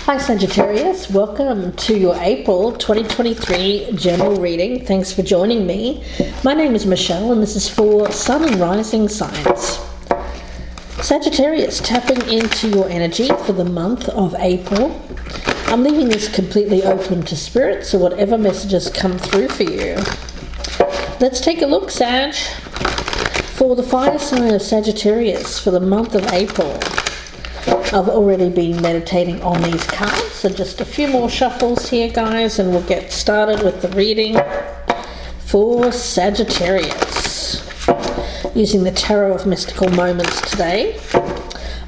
Hi Sagittarius, welcome to your April 2023 general reading. Thanks for joining me. My name is Michelle and this is for Sun and Rising signs. Sagittarius, tapping into your energy for the month of April. I'm leaving this completely open to spirit, so whatever messages come through for you. Let's take a look, Sag, for the fire sign of Sagittarius for the month of April. I've already been meditating on these cards, so just a few more shuffles here, guys, and we'll get started with the reading for Sagittarius. Using the Tarot of Mystical Moments today.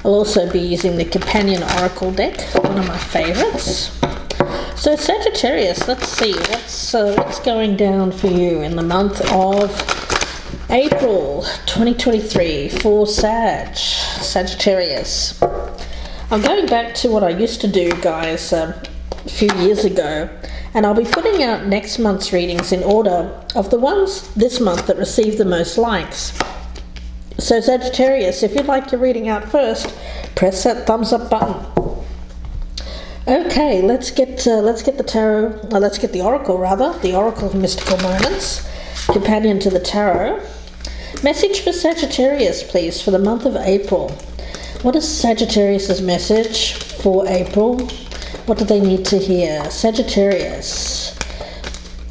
I'll also be using the Companion Oracle deck, one of my favorites. So Sagittarius, let's see what's going down for you in the month of April 2023 for Sagittarius. I'm going back to what I used to do, guys, a few years ago, and I'll be putting out next month's readings in order of the ones this month that receive the most likes. So Sagittarius, if you'd like your reading out first, press that thumbs up button. Okay, let's get the tarot. Let's get the oracle, rather, the Oracle of Mystical Moments, companion to the tarot. Message for Sagittarius, please, for the month of April. What is Sagittarius's message for April? What do they need to hear? Sagittarius,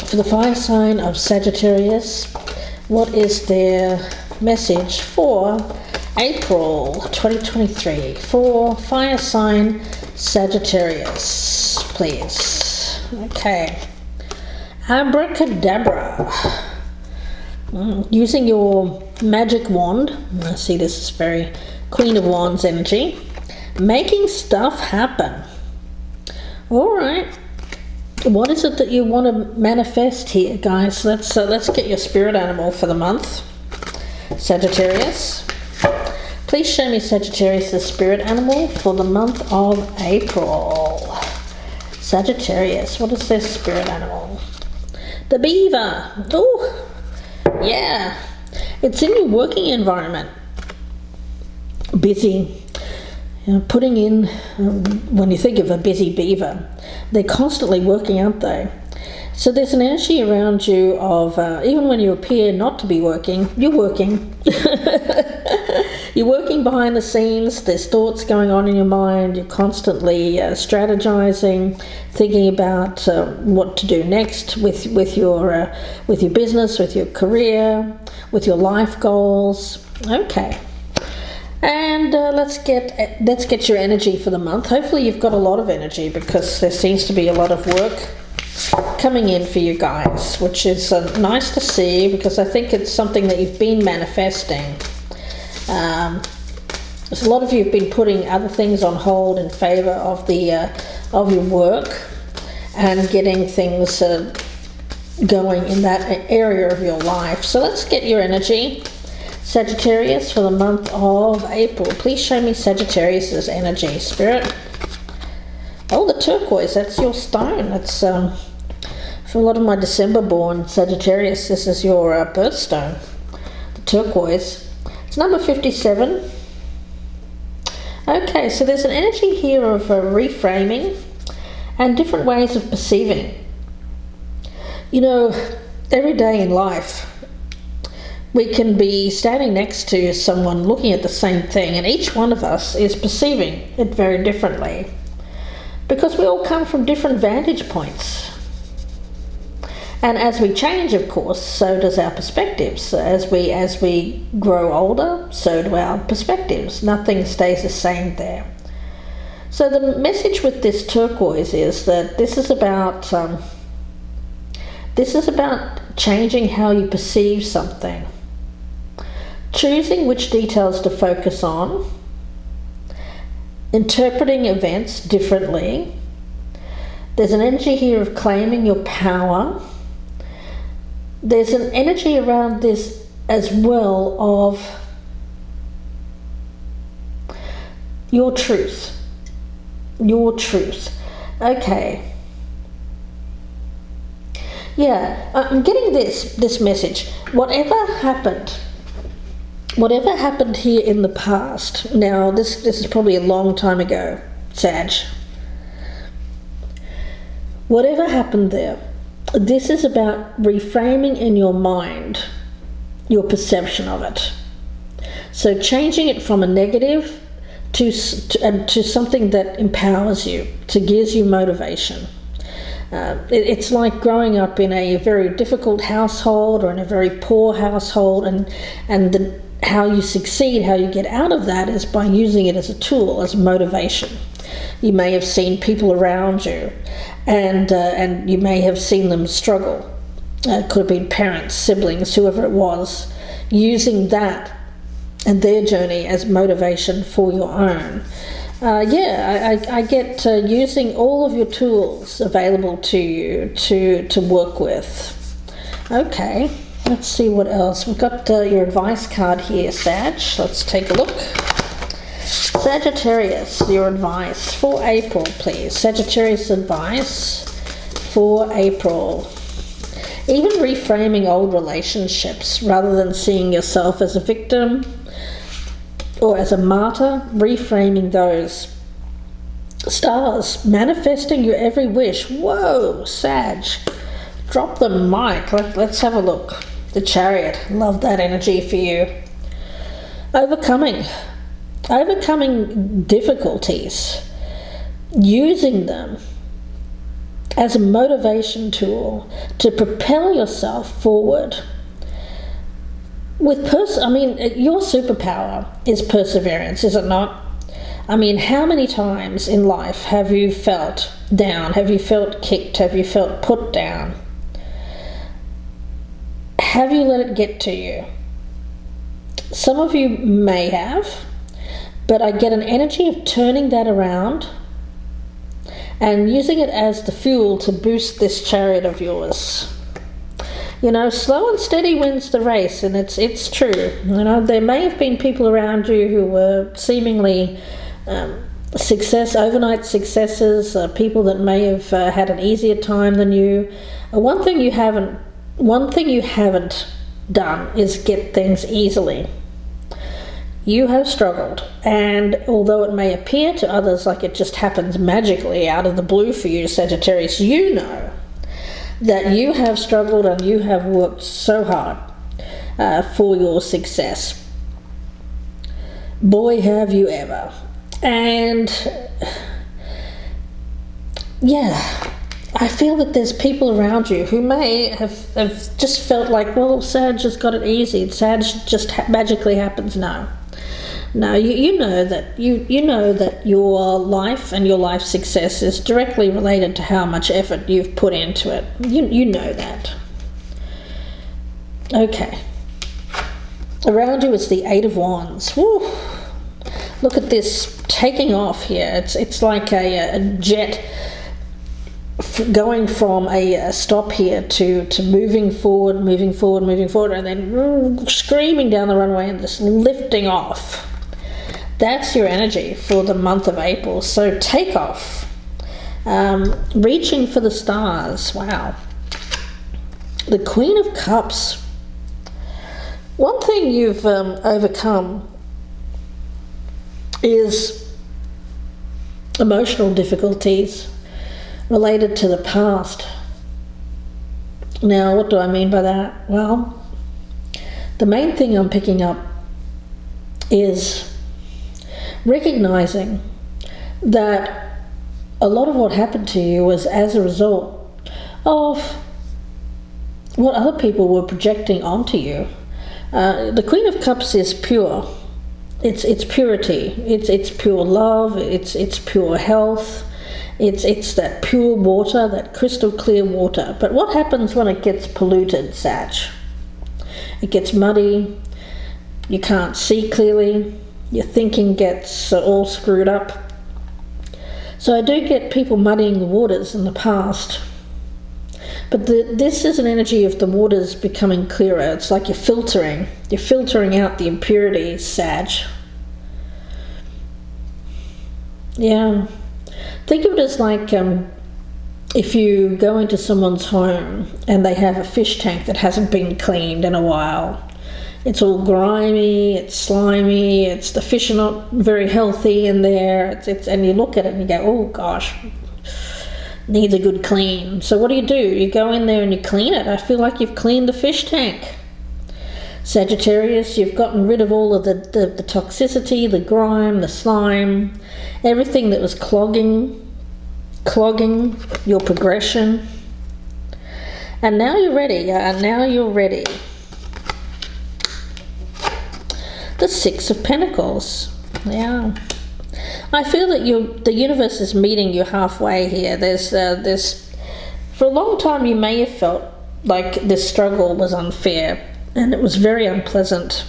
for the fire sign of Sagittarius, what is their message for April 2023 for fire sign Sagittarius, please? Okay. Abracadabra. Using your magic wand, I see this is very Queen of Wands energy. Making stuff happen. Alright. What is it that you want to manifest here, guys? Let's get your spirit animal for the month. Sagittarius. Please show me Sagittarius' spirit animal for the month of April. Sagittarius, what is their spirit animal? The Beaver. Oh, yeah. It's in your working environment. Busy, putting in, when you think of a busy beaver, they're constantly working, aren't they? So there's an energy around you of, even when you appear not to be working, you're working. You're working behind the scenes, there's thoughts going on in your mind, you're constantly strategizing, thinking about what to do next with your business, with your career, with your life goals. Okay. And let's get your energy for the month. Hopefully you've got a lot of energy, because there seems to be a lot of work coming in for you guys, which is nice to see, because I think it's something that you've been manifesting. A lot of you have been putting other things on hold in favor of of your work and getting things going in that area of your life. So let's get your energy, Sagittarius, for the month of April. Please show me Sagittarius's energy, Spirit. Oh, the turquoise, that's your stone. That's for a lot of my December-born Sagittarius, this is your birthstone. The turquoise. It's number 57. Okay, so there's an energy here of reframing and different ways of perceiving. You know, every day in life, we can be standing next to someone looking at the same thing, and each one of us is perceiving it very differently, because we all come from different vantage points. And as we change, of course, so does our perspectives. As we grow older, so do our perspectives. Nothing stays the same there. So the message with this turquoise is that this is about changing how you perceive something. Choosing which details to focus on, interpreting events differently. There's an energy here of claiming your power. There's an energy around this as well of your truth. Your truth. Okay. Yeah, I'm getting this message. Whatever happened here in the past, now this is probably a long time ago, Sag, Whatever happened there, this is about reframing in your mind your perception of it. So changing it from a negative to something that empowers you, to gives you motivation. It's like growing up in a very difficult household or in a very poor household, and how you succeed, how you get out of that is by using it as a tool, as motivation. You may have seen people around you, and you may have seen them struggle. It could have been parents, siblings, whoever it was, using that and their journey as motivation for your own. I get using all of your tools available to you to work with. Okay, let's see what else. We've got your advice card here, Sag. Let's take a look. Sagittarius, your advice for April, please. Sagittarius advice for April. Even reframing old relationships rather than seeing yourself as a victim or as a martyr, reframing those. Stars, manifesting your every wish. Whoa, Sag, drop the mic. Let's have a look. The Chariot, love that energy for you. Overcoming difficulties, using them as a motivation tool to propel yourself forward. Your superpower is perseverance, is it not? I mean, how many times in life have you felt down? Have you felt kicked? Have you felt put down? Have you let it get to you? Some of you may have, but I get an energy of turning that around and using it as the fuel to boost this chariot of yours. You know, slow and steady wins the race, and it's true. You know, there may have been people around you who were seemingly overnight successes, people that may have had an easier time than you. One thing you haven't done is get things easily. You have struggled, and although it may appear to others like it just happens magically out of the blue for you, Sagittarius, you know that you have struggled and you have worked so hard for your success. Boy, have you ever. And yeah, I feel that there's people around you who may have just felt like, well, Sag just got it easy. Sag just magically happens. No, you know that your life and your life success is directly related to how much effort you've put into it. You know that. Okay. Around you is the Eight of Wands. Woo. Look at this taking off here. It's like a jet going from a stop here to moving forward, and then screaming down the runway and just lifting off. That's your energy for the month of April. So take off. Reaching for the stars. Wow. The Queen of Cups. One thing you've overcome is emotional difficulties related to the past. Now, what do I mean by that? Well, the main thing I'm picking up is recognizing that a lot of what happened to you was as a result of what other people were projecting onto you. The Queen of Cups is pure. It's purity. It's pure love. It's pure health. It's that pure water, that crystal clear water. But what happens when it gets polluted, Sag? It gets muddy. You can't see clearly. Your thinking gets all screwed up. So I do get people muddying the waters in the past. But this is an energy of the waters becoming clearer. It's like you're filtering out the impurities, Sag. Yeah. Think of it as like if you go into someone's home and they have a fish tank that hasn't been cleaned in a while. It's all grimy, it's slimy, the fish are not very healthy in there. And you look at it and you go, oh gosh, needs a good clean. So what do? You go in there and you clean it. I feel like you've cleaned the fish tank. Sagittarius, you've gotten rid of all of the toxicity, the grime, the slime, everything that was clogging your progression. And now you're ready. The Six of Pentacles. Yeah. I feel that the universe is meeting you halfway here. There's for a long time you may have felt like this struggle was unfair and it was very unpleasant.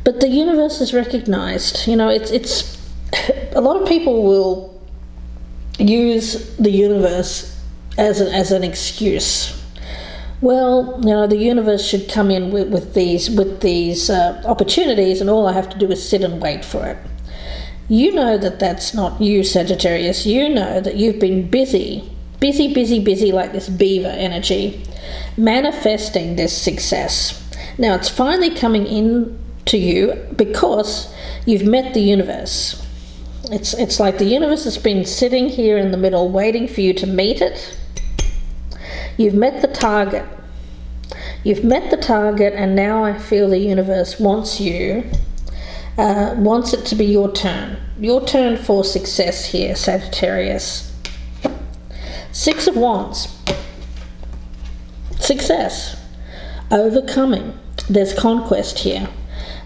But the universe has recognized, it's a lot of people will use the universe as an excuse. Well, the universe should come in with these opportunities, and all I have to do is sit and wait for it. You know that that's not you, Sagittarius. You know that you've been busy like this Beaver energy, manifesting this success. Now it's finally coming in to you because you've met the universe. It's like the universe has been sitting here in the middle waiting for you to meet it. You've met the target. And now I feel the universe wants it to be your turn. Your turn for success here, Sagittarius. Six of Wands. Success. Overcoming. There's conquest here.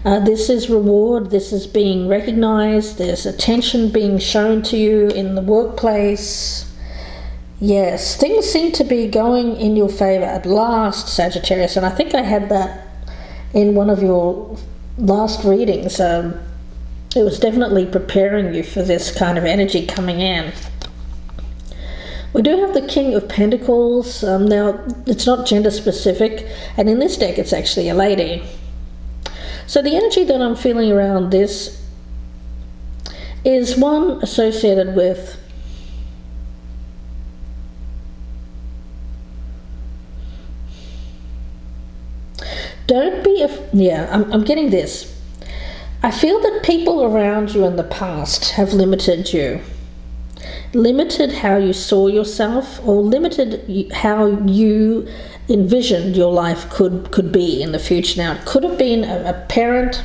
This is reward. This is being recognized. There's attention being shown to you in the workplace. Yes, things seem to be going in your favor at last, Sagittarius, and I think I had that in one of your last readings. It was definitely preparing you for this kind of energy coming in. We do have the King of Pentacles. Now, it's not gender specific, and in this deck it's actually a lady. So the energy that I'm feeling around this is one associated with I'm getting this. I feel that people around you in the past have limited you. Limited how you saw yourself, or limited how you envisioned your life could be in the future. Now, it could have been a parent.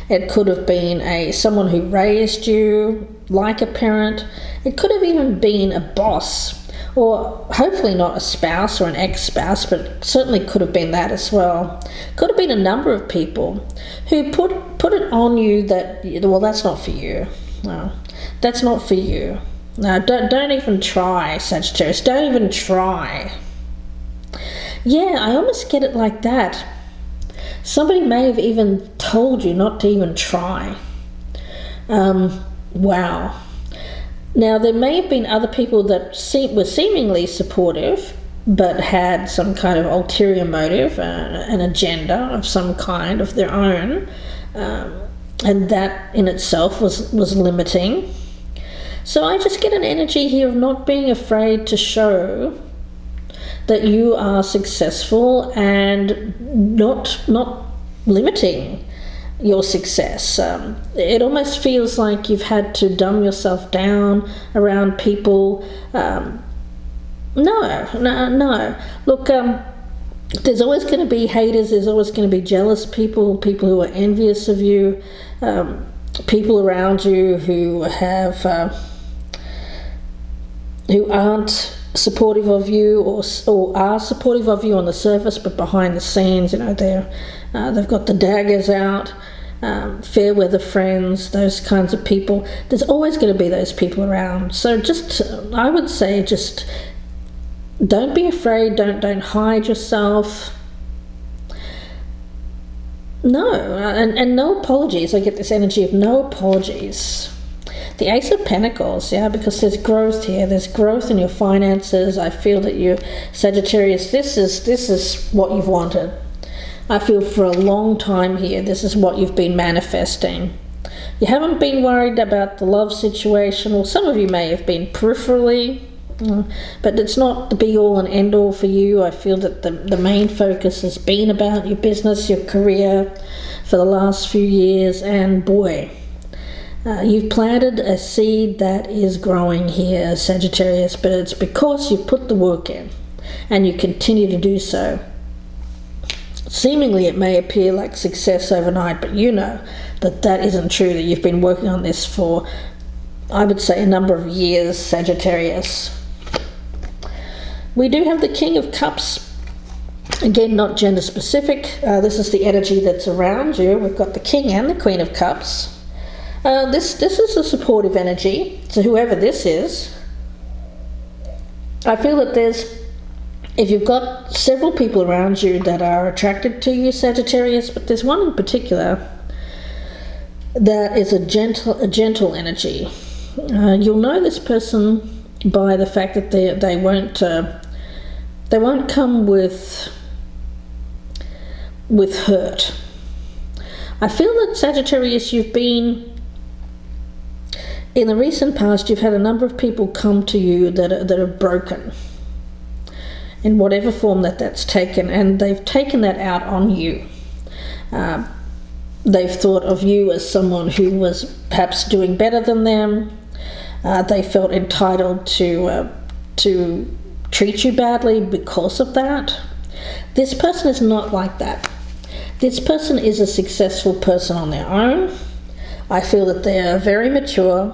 It could have been someone who raised you like a parent. It could have even been a boss, or hopefully not a spouse or an ex-spouse, but certainly could have been that as well. Could have been a number of people who put it on you that, well, that's not for you. No, that's not for you. No, don't even try, Sagittarius. Don't even try. Yeah, I almost get it like that. Somebody may have even told you not to even try. Wow. Now, there may have been other people that were seemingly supportive, but had some kind of ulterior motive, an agenda of some kind of their own, and that in itself was limiting. So I just get an energy here of not being afraid to show that you are successful and not limiting your success. It almost feels like you've had to dumb yourself down around people. No. Look, there's always going to be haters. There's always going to be jealous people who are envious of you, people around you who aren't supportive of you, or are supportive of you on the surface, but behind the scenes, they've got the daggers out. Fair weather friends, those kinds of people. There's always going to be those people around. So I would say don't be afraid. Don't hide yourself. No, and no apologies. I get this energy of no apologies. The Ace of Pentacles, because there's growth here. There's growth in your finances. I feel that you, Sagittarius, this is what you've wanted. I feel for a long time here, this is what you've been manifesting. You haven't been worried about the love situation, or some of you may have been peripherally, but it's not the be-all and end-all for you. I feel that the main focus has been about your business, your career for the last few years, and boy, You've planted a seed that is growing here, Sagittarius, but it's because you've put the work in and you continue to do so. Seemingly it may appear like success overnight, but you know that that isn't true, that you've been working on this for, I would say, a number of years, Sagittarius. We do have the King of Cups. Again, not gender specific. This is the energy that's around you. We've got the King and the Queen of Cups. This is a supportive energy. So whoever this is, I feel that if you've got several people around you that are attracted to you, Sagittarius, but there's one in particular that is a gentle energy. You'll know this person by the fact that they won't come with hurt. I feel that, Sagittarius, you've been, in the recent past, you've had a number of people come to you that are broken, in whatever form that's taken, and they've taken that out on you. They've thought of you as someone who was perhaps doing better than them. They felt entitled to treat you badly because of that. This person is not like that. This person is a successful person on their own. I feel that they are very mature.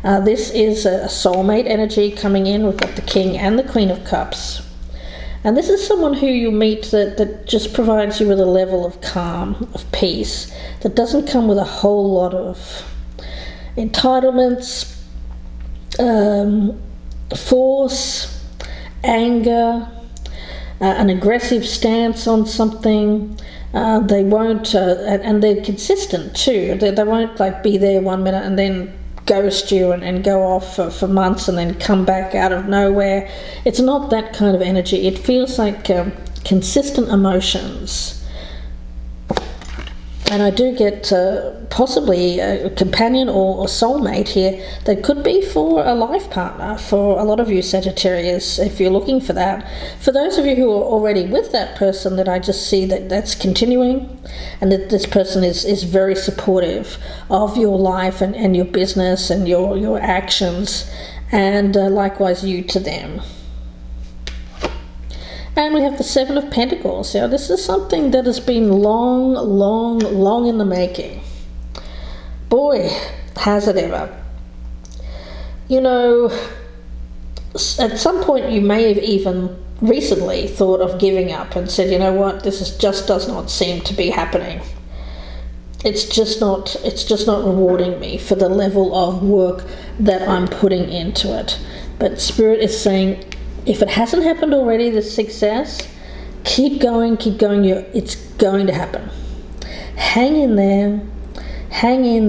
This is a soulmate energy coming in. We've got the King and the Queen of Cups. And this is someone who you meet that just provides you with a level of calm, of peace, that doesn't come with a whole lot of entitlements, force, anger, an aggressive stance on something. They won't, and they're consistent too. They won't like be there 1 minute and then ghost you and go off for months and then come back out of nowhere. It's not that kind of energy. It feels like consistent emotions. And I do get possibly a companion or a soulmate here that could be for a life partner for a lot of you, Sagittarius, if you're looking for that. For those of you who are already with that person, that I just see that's continuing, and that this person is very supportive of your life and your business and your actions, and likewise you to them. And we have the Seven of Pentacles. Now, this is something that has been long in the making. Boy, has it ever. You know, at some point you may have even recently thought of giving up and said, you know what, just does not seem to be happening. It's just not rewarding me for the level of work that I'm putting into it. But Spirit is saying, if it hasn't happened already, this success, keep going, it's going to happen. Hang in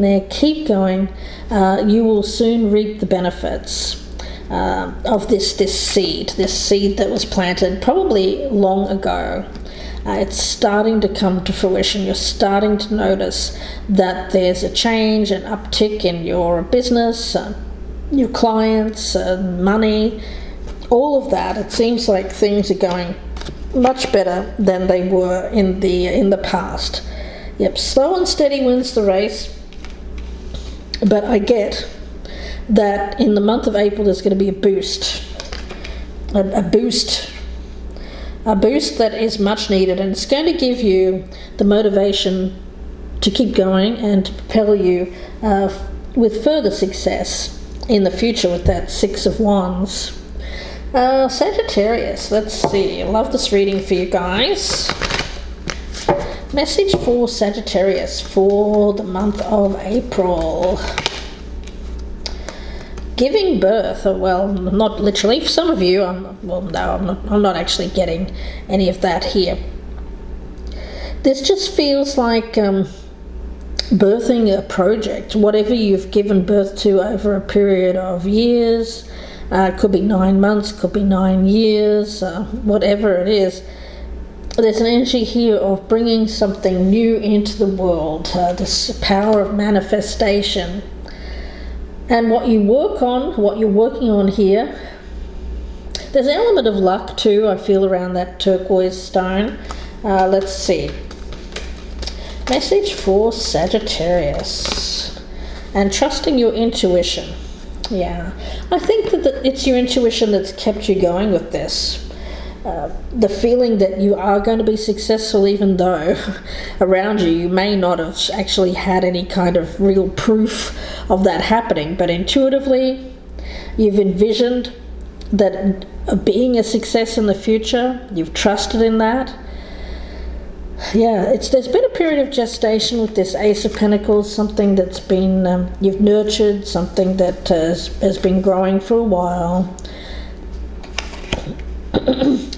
there, keep going. You will soon reap the benefits of this seed that was planted probably long ago. It's starting to come to fruition. You're starting to notice that there's a change, an uptick in your business, your clients, money, all of that. It seems like things are going much better than they were in the past. Yep, slow and steady wins the race. But I get that in the month of April there's going to be a boost that is much needed, and it's going to give you the motivation to keep going and to propel you with further success in the future with that Six of Wands. Sagittarius, let's see. I love this reading for you guys. Message for Sagittarius for the month of April. Giving birth, well, not literally. For some of you, I'm not actually getting any of that here. This just feels like birthing a project, whatever you've given birth to over a period of years. Could be 9 months, could be 9 years, whatever it is. There's an energy here of bringing something new into the world, this power of manifestation. And what you're working on here, there's an element of luck too, I feel, around that turquoise stone. Let's see. Message for Sagittarius. and trusting your intuition. Yeah, I think that it's your intuition that's kept you going with this. The feeling that you are going to be successful, even though around you may not have actually had any kind of real proof of that happening, but intuitively you've envisioned that being a success in the future, you've trusted in that. Yeah, there's been a period of gestation with this Ace of Pentacles, something that's been, you've nurtured, something that has been growing for a while.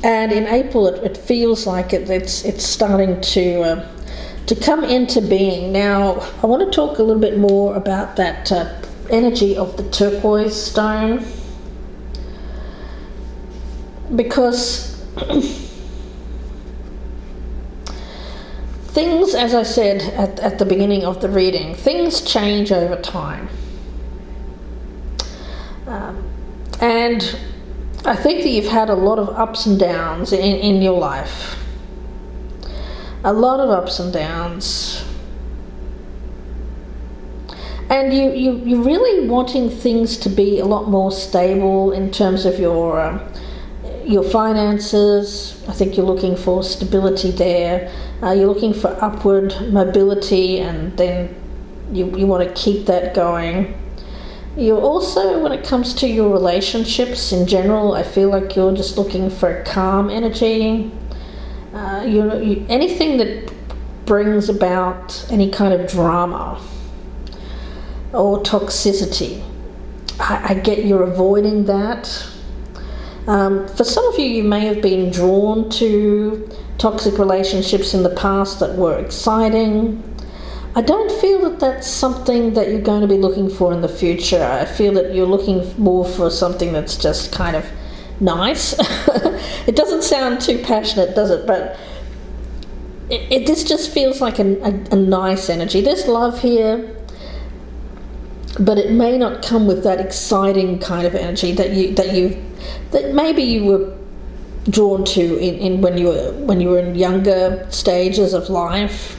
And in April, it feels like it's starting to come into being. Now, I want to talk a little bit more about that energy of the turquoise stone, because things, as I said at the beginning of the reading, things change over time. And I think that you've had a lot of ups and downs in your life. A lot of ups and downs. And you're really wanting things to be a lot more stable in terms of your finances. I think you're looking for stability there. You're looking for upward mobility, and then you want to keep that going. You're also, when it comes to your relationships in general, I feel like you're just looking for a calm energy. Anything that brings about any kind of drama or toxicity, I get you're avoiding that. For some of you, you may have been drawn to toxic relationships in the past that were exciting. I don't feel that that's something that you're going to be looking for in the future. I feel that you're looking more for something that's just kind of nice. It doesn't sound too passionate, does it? But this just feels like a nice energy. There's love here, but it may not come with that exciting kind of energy that maybe you were drawn to in when you were in younger stages of life.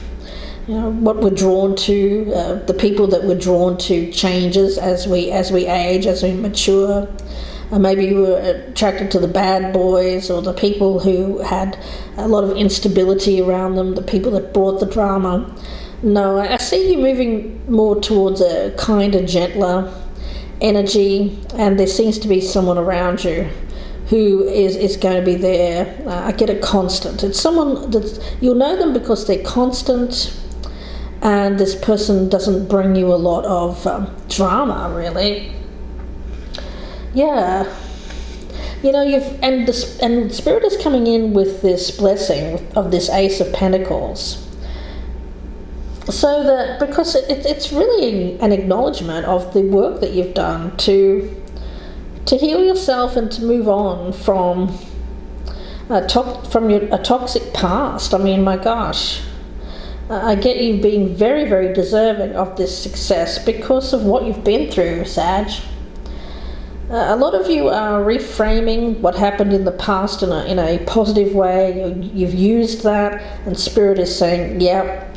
You know, what we're drawn to, the people that we're drawn to changes as we age, as we mature. Maybe you were attracted to the bad boys, or the people who had a lot of instability around them, the people that brought the drama. No, I see you moving more towards a kinder, gentler energy, and there seems to be someone around you who is going to be there. I get a constant. It's someone that you'll know them because they're constant, and this person doesn't bring you a lot of drama, really. Yeah, you know, and Spirit is coming in with this blessing of this Ace of Pentacles, so that because it's really an acknowledgement of the work that you've done to heal yourself and to move on from a toxic past. I mean, my gosh. I get you being very, very deserving of this success because of what you've been through, Sag. A lot of you are reframing what happened in the past in a positive way. You've used that, and Spirit is saying, "Yep,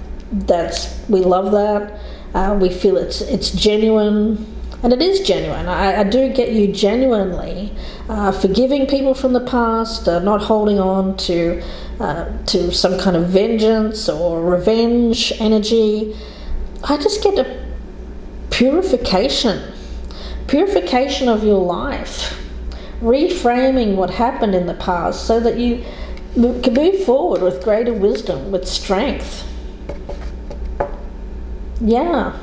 we love that. We feel it's genuine." And it is genuine. I do get you genuinely forgiving people from the past, not holding on to some kind of vengeance or revenge energy. I just get a purification of your life, reframing what happened in the past so that you can move forward with greater wisdom, with strength. Yeah.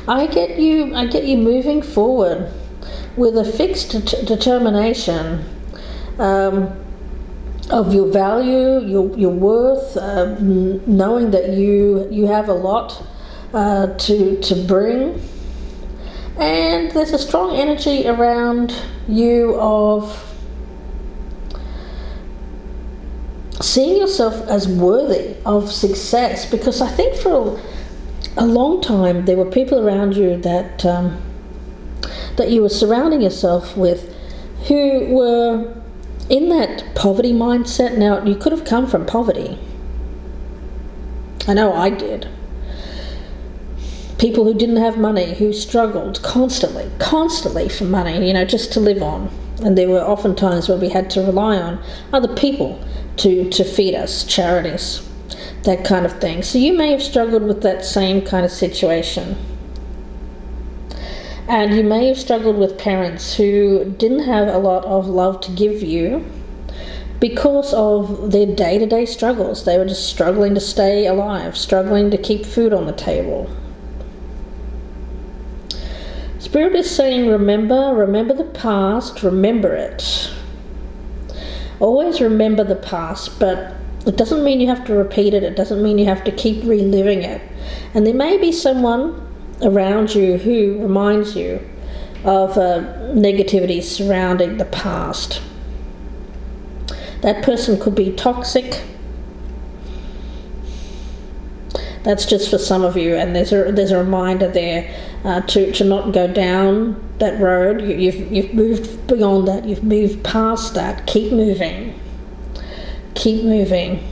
I get you moving forward with a fixed determination of your value, your worth, knowing that you have a lot to bring, and there's a strong energy around you of seeing yourself as worthy of success, because I think for a long time there were people around you that you were surrounding yourself with who were in that poverty mindset. Now, you could have come from poverty, I know I did. People who didn't have money, who struggled constantly for money, just to live on. And there were often times where we had to rely on other people to feed us, charities, that kind of thing. So you may have struggled with that same kind of situation. And you may have struggled with parents who didn't have a lot of love to give you because of their day-to-day struggles. They were just struggling to stay alive, struggling to keep food on the table. Spirit is saying, remember the past, remember it. Always remember the past, but it doesn't mean you have to repeat it. It doesn't mean you have to keep reliving it. And there may be someone around you who reminds you of negativity surrounding the past. That person could be toxic. That's just for some of you, and there's a reminder there to not go down that road. You've moved beyond that. You've moved past that. Keep moving. Keep moving.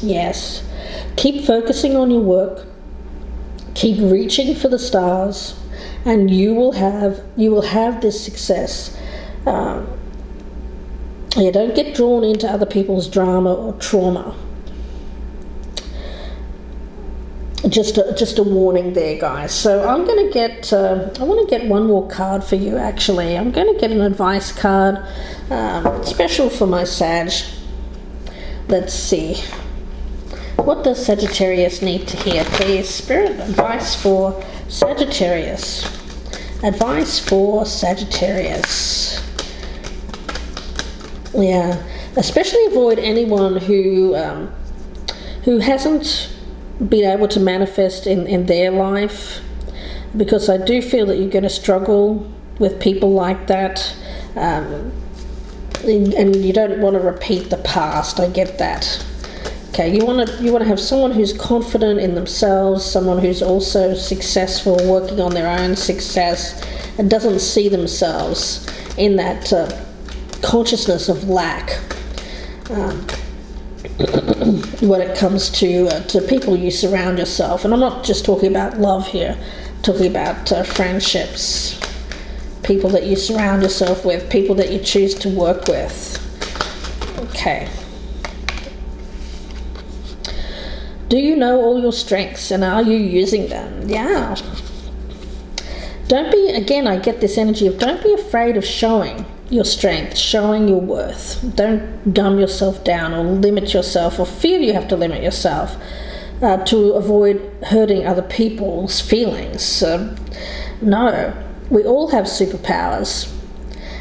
Yes. Keep focusing on your work. Keep reaching for the stars, and you will have this success. Don't get drawn into other people's drama or trauma. Just a warning there, guys. So I'm going to get I want to get one more card for you. Actually, I'm going to get an advice card, special for my Sag. Let's see. What does Sagittarius need to hear, please? Spirit, advice for Sagittarius. Advice for Sagittarius. Yeah, especially avoid anyone who hasn't been able to manifest in their life, because I do feel that you're going to struggle with people like that, and you don't want to repeat the past. I get that. Okay, you want to have someone who's confident in themselves, someone who's also successful, working on their own success, and doesn't see themselves in that consciousness of lack. When it comes to people you surround yourself, and I'm not just talking about love here, I'm talking about friendships, people that you surround yourself with, people that you choose to work with. Okay. Do you know all your strengths, and are you using them? Yeah. Don't be, again, I get this energy of don't be afraid of showing your strength, showing your worth. Don't dumb yourself down or limit yourself or feel you have to limit yourself to avoid hurting other people's feelings. No, we all have superpowers,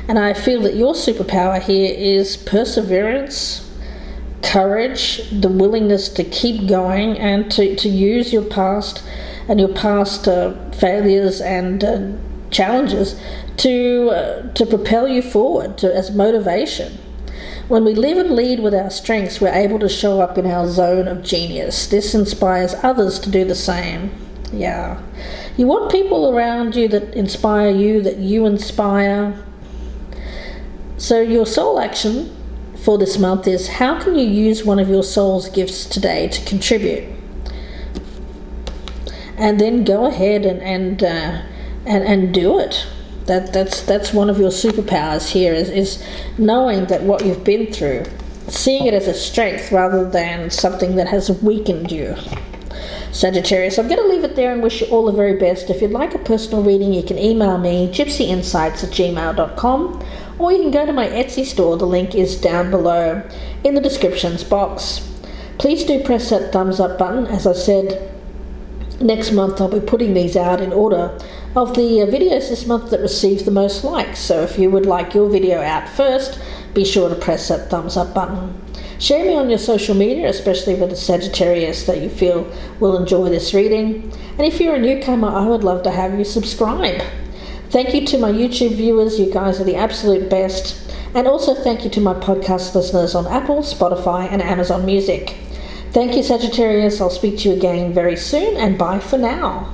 and I feel that your superpower here is perseverance, courage, the willingness to keep going, and to use your past and your past failures and challenges to propel you forward as motivation. When we live and lead with our strengths, we're able to show up in our zone of genius. This inspires others to do the same. Yeah. You want people around you that inspire you, that you inspire. So your soul action for this month is, how can you use one of your soul's gifts today to contribute? And then go ahead and do it. That's one of your superpowers here, is knowing that what you've been through, seeing it as a strength rather than something that has weakened you. Sagittarius, I'm going to leave it there and wish you all the very best. If you'd like a personal reading, you can email me, gypsyinsights@gmail.com, or you can go to my Etsy store. The link is down below in the descriptions box. Please do press that thumbs up button. As I said, next month I'll be putting these out in order of the videos this month that receive the most likes. So if you would like your video out first, be sure to press that thumbs up button. Share me on your social media, especially with a Sagittarius that you feel will enjoy this reading. And if you're a newcomer, I would love to have you subscribe. Thank you to my YouTube viewers. You guys are the absolute best. And also thank you to my podcast listeners on Apple, Spotify, and Amazon Music. Thank you, Sagittarius. I'll speak to you again very soon, and bye for now.